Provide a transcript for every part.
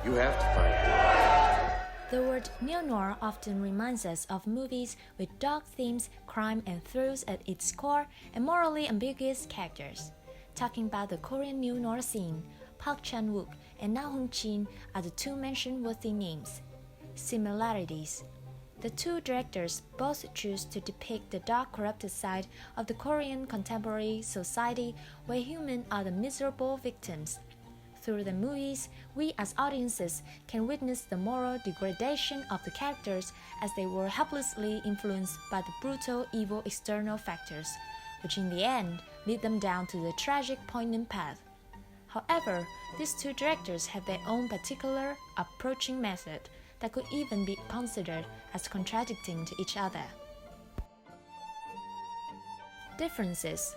You have to find it. The word neo-noir often reminds us of movies with dark themes, crime and thrills at its core, and morally ambiguous characters. Talking about the Korean neo-noir scene, Park Chan-wook and Na Hong-jin are the two mention-worthy names. Similarities. The two directors both choose to depict the dark, corrupted side of the Korean contemporary society where humans are the miserable victims. Through the movies, we as audiences can witness the moral degradation of the characters as they were helplessly influenced by the brutal, evil external factors, which in the end lead them down to the tragic, poignant path. However, these two directors have their own particular approaching method that could even be considered as contradicting to each other. Differences.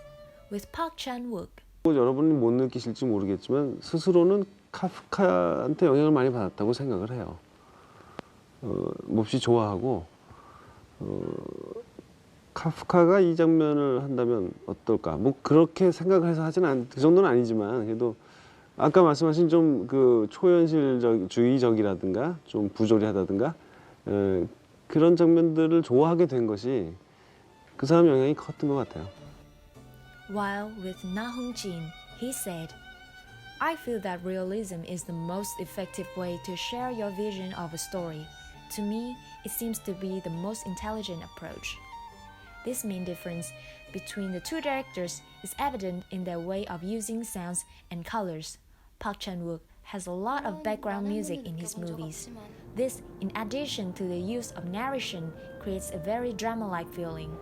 With Park Chan-wook, 여러분이 못 느끼실지 모르겠지만 스스로는 카프카한테 영향을 많이 받았다고 생각을 해요. 몹시 좋아하고 카프카가 이 장면을 한다면 어떨까? 뭐 그렇게 생각을 해서 하지는 그 정도는 아니지만 그래도 아까 말씀하신 좀 그 초현실주의적이라든가 좀 부조리하다든가 그런 장면들을 좋아하게 된 것이 그 사람 영향이 컸던 것 같아요. While with Na Hong-jin, he said, I feel that realism is the most effective way to share your vision of a story. To me, it seems to be the most intelligent approach. This main difference between the two directors is evident in their way of using sounds and colors. Park Chan-wook has a lot of background music in his movies. This, in addition to the use of narration, creates a very drama-like feeling.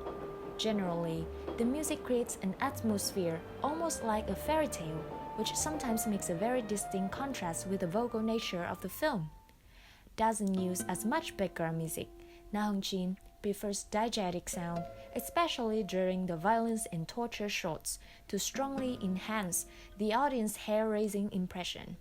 Generally, the music creates an atmosphere almost like a fairy tale, which sometimes makes a very distinct contrast with the vulgar nature of the film. Doesn't use as much background music. Na Hong-jin prefers diegetic sound, especially during the violence and torture shots, to strongly enhance the audience's hair-raising impression.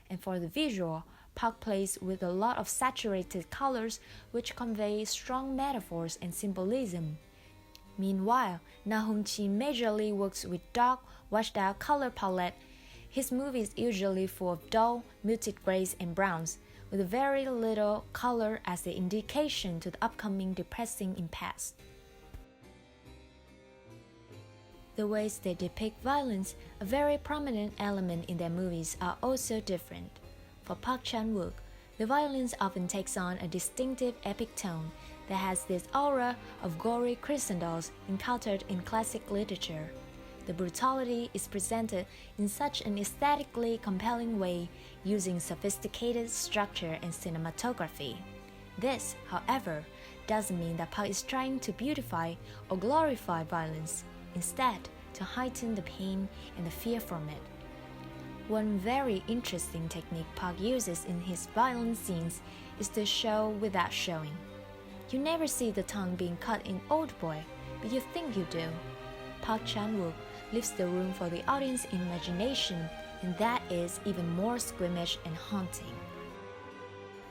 And for the visual, Park plays with a lot of saturated colors which convey strong metaphors and symbolism. Meanwhile, Na Hong-jin majorly works with dark, washed-out color palette. His movies usually full of dull, muted grays and browns, with very little color as the indication to the upcoming depressing impasse. The ways they depict violence, a very prominent element in their movies, are also different. For Park Chan-wook, the violence often takes on a distinctive epic tone that has this aura of gory crescendos encountered in classic literature. The brutality is presented in such an aesthetically compelling way, using sophisticated structure and cinematography. This, however, doesn't mean that Park is trying to beautify or glorify violence, instead, to heighten the pain and the fear from it. One very interesting technique Park uses in his violent scenes is to show without showing. You never see the tongue being cut in Old Boy, but you think you do. Park Chan-wook leaves the room for the audience's imagination, and that is even more squeamish and haunting.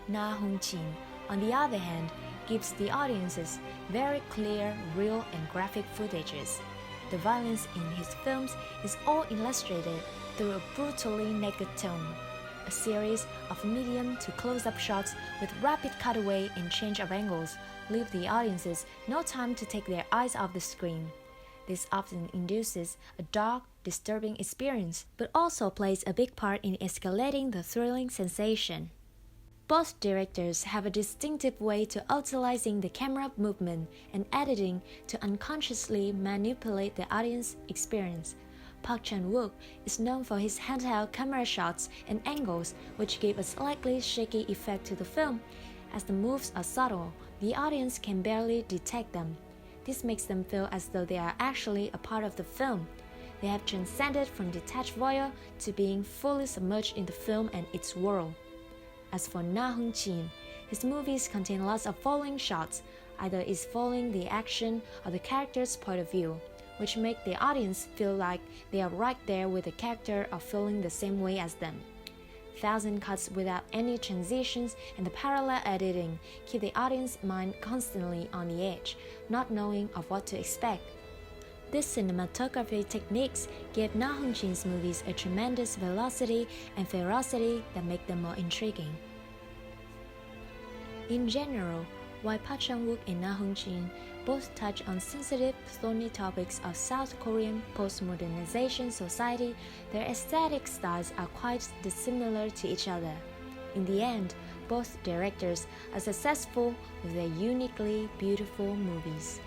Na Hong-jin, on the other hand, gives the audiences very clear, real and graphic footages. The violence in his films is all illustrated through a brutally naked tone. A series of medium to close-up shots with rapid cutaway and change of angles leave the audiences no time to take their eyes off the screen. This often induces a dark, disturbing experience, but also plays a big part in escalating the thrilling sensation. Both directors have a distinctive way to utilizing the camera movement and editing to unconsciously manipulate the audience experience. Park Chan-wook is known for his handheld camera shots and angles, which give a slightly shaky effect to the film. As the moves are subtle, the audience can barely detect them. This makes them feel as though they are actually a part of the film. They have transcended from detached voyeur to being fully submerged in the film and its world. As for Na Hong-jin, his movies contain lots of following shots, either is following the action or the character's point of view, which make the audience feel like they are right there with the character or feeling the same way as them. Thousand cuts without any transitions and the parallel editing keep the audience mind constantly on the edge, not knowing of what to expect. These cinematography techniques give Na Hong-jin's movies a tremendous velocity and ferocity that make them more intriguing. In general, while Park Chan-wook and Na Hong-jin both touch on sensitive, thorny topics of South Korean post-modernization society, their aesthetic styles are quite dissimilar to each other. In the end, both directors are successful with their uniquely beautiful movies.